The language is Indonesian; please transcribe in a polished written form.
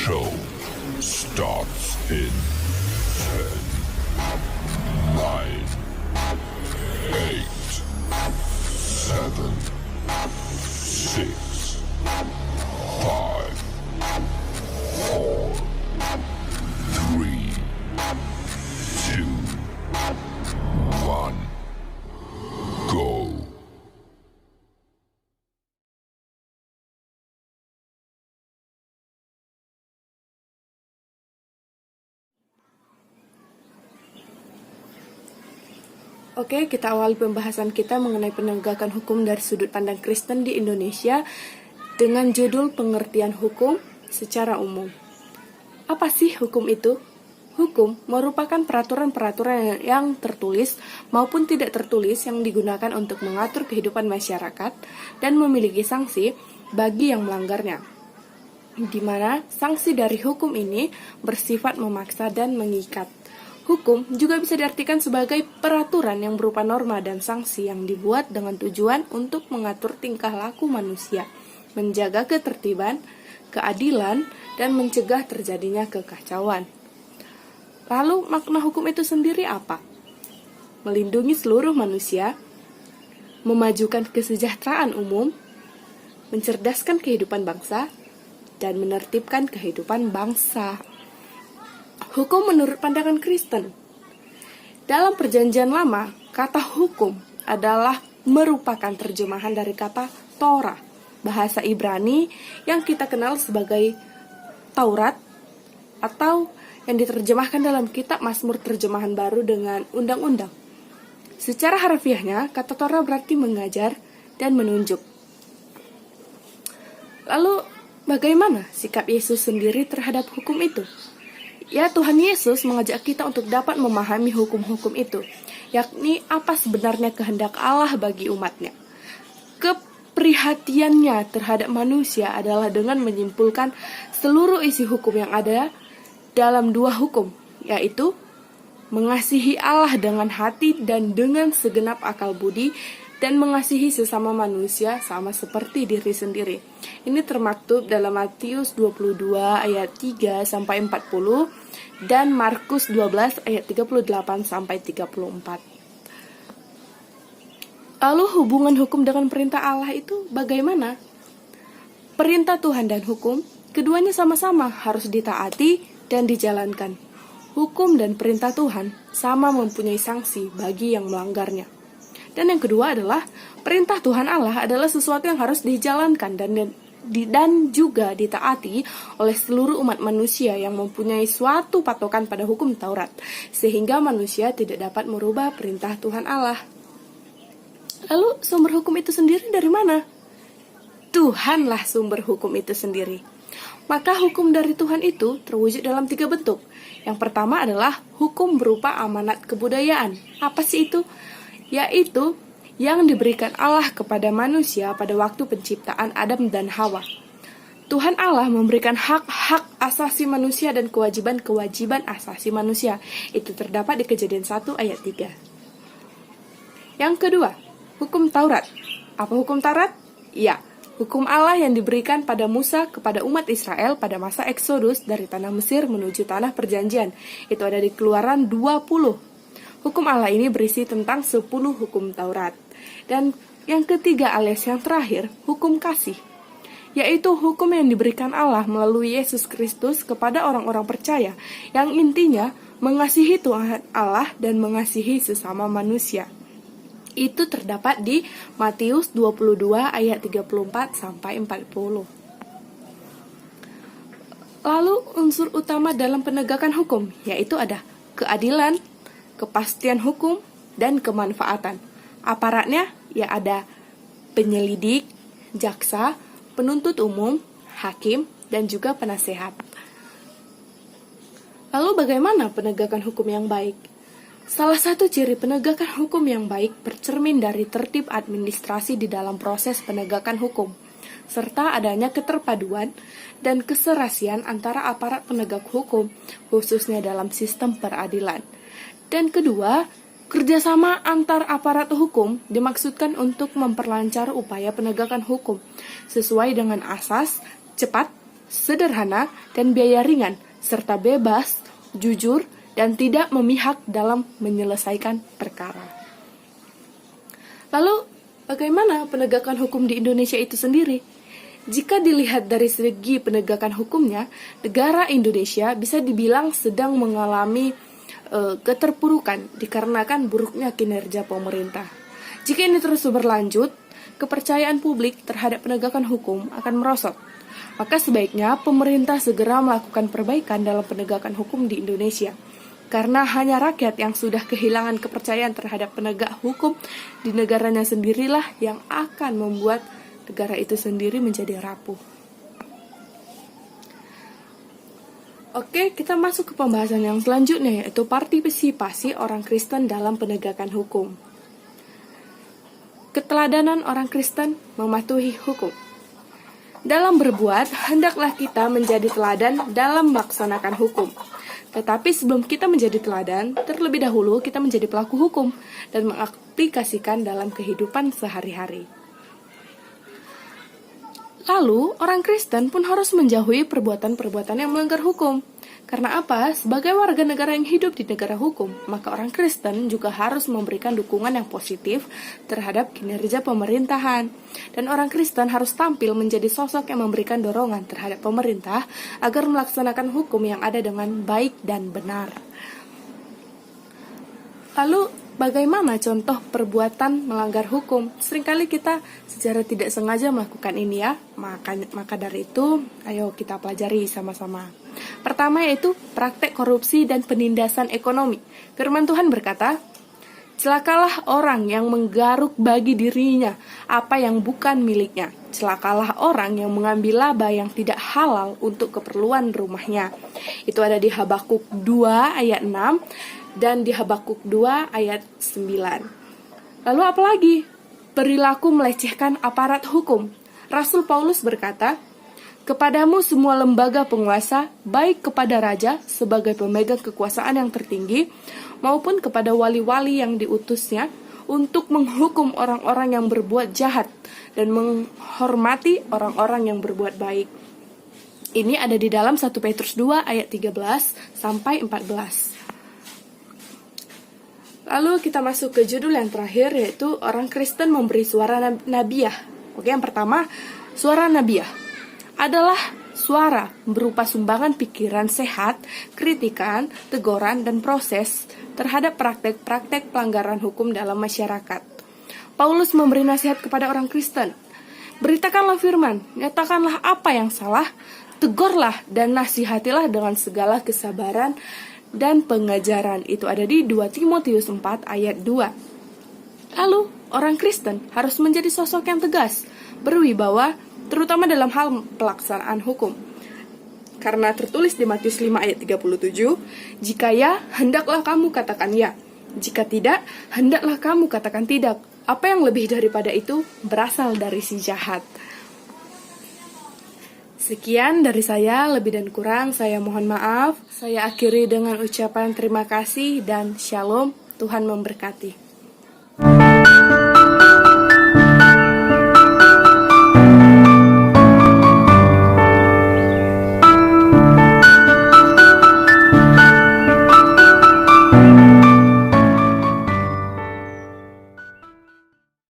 show starts in 10, 9, 8, 7, 6, 5, 4, 3, 2, 1, go. Oke, kita awali pembahasan kita mengenai penegakan hukum dari sudut pandang Kristen di Indonesia dengan judul pengertian hukum secara umum. Apa sih hukum itu? Hukum merupakan peraturan-peraturan yang tertulis maupun tidak tertulis yang digunakan untuk mengatur kehidupan masyarakat dan memiliki sanksi bagi yang melanggarnya, di mana sanksi dari hukum ini bersifat memaksa dan mengikat. Hukum juga bisa diartikan sebagai peraturan yang berupa norma dan sanksi yang dibuat dengan tujuan untuk mengatur tingkah laku manusia, menjaga ketertiban, keadilan, dan mencegah terjadinya kekacauan. Lalu makna hukum itu sendiri apa? Melindungi seluruh manusia, memajukan kesejahteraan umum, mencerdaskan kehidupan bangsa, dan menertibkan kehidupan bangsa. Hukum menurut pandangan Kristen. Dalam Perjanjian Lama, kata hukum adalah merupakan terjemahan dari kata Torah, bahasa Ibrani yang kita kenal sebagai Taurat, atau yang diterjemahkan dalam kitab Mazmur terjemahan baru dengan undang-undang. Secara harfiahnya, kata Torah berarti mengajar dan menunjuk. Lalu, bagaimana sikap Yesus sendiri terhadap hukum itu? Ya, Tuhan Yesus mengajak kita untuk dapat memahami hukum-hukum itu, yakni apa sebenarnya kehendak Allah bagi umatnya. Keprihatiannya terhadap manusia adalah dengan menyimpulkan seluruh isi hukum yang ada dalam dua hukum, yaitu mengasihi Allah dengan hati dan dengan segenap akal budi, dan mengasihi sesama manusia sama seperti diri sendiri. Ini termaktub dalam Matius 22 ayat 3 sampai 40 dan Markus 12 ayat 38 sampai 34. Lalu hubungan hukum dengan perintah Allah itu bagaimana? Perintah Tuhan dan hukum, keduanya sama-sama harus ditaati dan dijalankan. Hukum dan perintah Tuhan sama mempunyai sanksi bagi yang melanggarnya. Dan yang kedua adalah perintah Tuhan Allah adalah sesuatu yang harus dijalankan dan juga ditaati oleh seluruh umat manusia yang mempunyai suatu patokan pada hukum Taurat, sehingga manusia tidak dapat merubah perintah Tuhan Allah. Lalu sumber hukum itu sendiri dari mana? Tuhanlah sumber hukum itu sendiri. Maka hukum dari Tuhan itu terwujud dalam 3 bentuk. Yang pertama adalah hukum berupa amanat kebudayaan. Apa sih itu? Yaitu yang diberikan Allah kepada manusia pada waktu penciptaan Adam dan Hawa. Tuhan Allah memberikan hak-hak asasi manusia dan kewajiban-kewajiban asasi manusia. Itu terdapat di Kejadian 1 ayat 3. Yang kedua, hukum Taurat. Apa hukum Taurat? Ya, hukum Allah yang diberikan pada Musa kepada umat Israel pada masa Eksodus dari tanah Mesir menuju tanah perjanjian. Itu ada di Keluaran 20. Hukum Allah ini berisi tentang 10 hukum Taurat. Dan yang ketiga alias yang terakhir, hukum kasih, yaitu hukum yang diberikan Allah melalui Yesus Kristus kepada orang-orang percaya, yang intinya mengasihi Tuhan Allah dan mengasihi sesama manusia. Itu terdapat di Matius 22 ayat 34 sampai 40. Lalu unsur utama dalam penegakan hukum, yaitu ada keadilan, kepastian hukum, dan kemanfaatan. Aparatnya ya ada penyelidik, jaksa, penuntut umum, hakim, dan juga penasehat. Lalu bagaimana penegakan hukum yang baik? Salah satu ciri penegakan hukum yang baik bercermin dari tertib administrasi di dalam proses penegakan hukum, serta adanya keterpaduan dan keserasian antara aparat penegak hukum, khususnya dalam sistem peradilan. Dan kedua, kerjasama antar aparat hukum dimaksudkan untuk memperlancar upaya penegakan hukum sesuai dengan asas cepat, sederhana, dan biaya ringan, serta bebas, jujur, dan tidak memihak dalam menyelesaikan perkara. Lalu, bagaimana penegakan hukum di Indonesia itu sendiri? Jika dilihat dari segi penegakan hukumnya, negara Indonesia bisa dibilang sedang mengalami keterpurukan dikarenakan buruknya kinerja pemerintah. Jika ini terus berlanjut, kepercayaan publik terhadap penegakan hukum akan merosot. Maka sebaiknya pemerintah segera melakukan perbaikan dalam penegakan hukum di Indonesia. Karena hanya rakyat yang sudah kehilangan kepercayaan terhadap penegak hukum di negaranya sendirilah yang akan membuat negara itu sendiri menjadi rapuh. Oke, kita masuk ke pembahasan yang selanjutnya, yaitu partisipasi orang Kristen dalam penegakan hukum. Keteladanan orang Kristen mematuhi hukum. Dalam berbuat, hendaklah kita menjadi teladan dalam melaksanakan hukum. Tetapi sebelum kita menjadi teladan, terlebih dahulu kita menjadi pelaku hukum dan mengaplikasikan dalam kehidupan sehari-hari. Lalu, orang Kristen pun harus menjauhi perbuatan-perbuatan yang melanggar hukum. Karena apa? Sebagai warga negara yang hidup di negara hukum, maka orang Kristen juga harus memberikan dukungan yang positif terhadap kinerja pemerintahan. Dan orang Kristen harus tampil menjadi sosok yang memberikan dorongan terhadap pemerintah agar melaksanakan hukum yang ada dengan baik dan benar. Lalu, bagaimana contoh perbuatan melanggar hukum? Seringkali kita secara tidak sengaja melakukan ini ya. Maka dari itu, ayo kita pelajari sama-sama. Pertama yaitu praktek korupsi dan penindasan ekonomi. Firman Tuhan berkata, celakalah orang yang menggaruk bagi dirinya apa yang bukan miliknya. Celakalah orang yang mengambil laba yang tidak halal untuk keperluan rumahnya. Itu ada di Habakuk 2 ayat 6 dan di Habakuk 2 ayat 9. Lalu apalagi? Perilaku melecehkan aparat hukum. Rasul Paulus berkata, kepadamu semua lembaga penguasa, baik kepada raja sebagai pemegang kekuasaan yang tertinggi, maupun kepada wali-wali yang diutusnya, untuk menghukum orang-orang yang berbuat jahat dan menghormati orang-orang yang berbuat baik. Ini ada di dalam 1 Petrus 2 ayat 13 sampai 14. Lalu kita masuk ke judul yang terakhir, yaitu orang Kristen memberi suara nabiah. Oke, yang pertama, suara nabiah adalah suara berupa sumbangan pikiran sehat, kritikan, teguran, dan proses terhadap praktek-praktek pelanggaran hukum dalam masyarakat. Paulus memberi nasihat kepada orang Kristen. Beritakanlah firman, nyatakanlah apa yang salah, tegurlah dan nasihatilah dengan segala kesabaran dan pengajaran. Itu ada di 2 Timotius 4 ayat 2. Lalu, orang Kristen harus menjadi sosok yang tegas, berwibawa, terutama dalam hal pelaksanaan hukum. Karena tertulis di Matius 5 ayat 37, jika ya, hendaklah kamu katakan ya. Jika tidak, hendaklah kamu katakan tidak. Apa yang lebih daripada itu berasal dari si jahat. Sekian dari saya, lebih dan kurang saya mohon maaf. Saya akhiri dengan ucapan terima kasih dan shalom. Tuhan memberkati.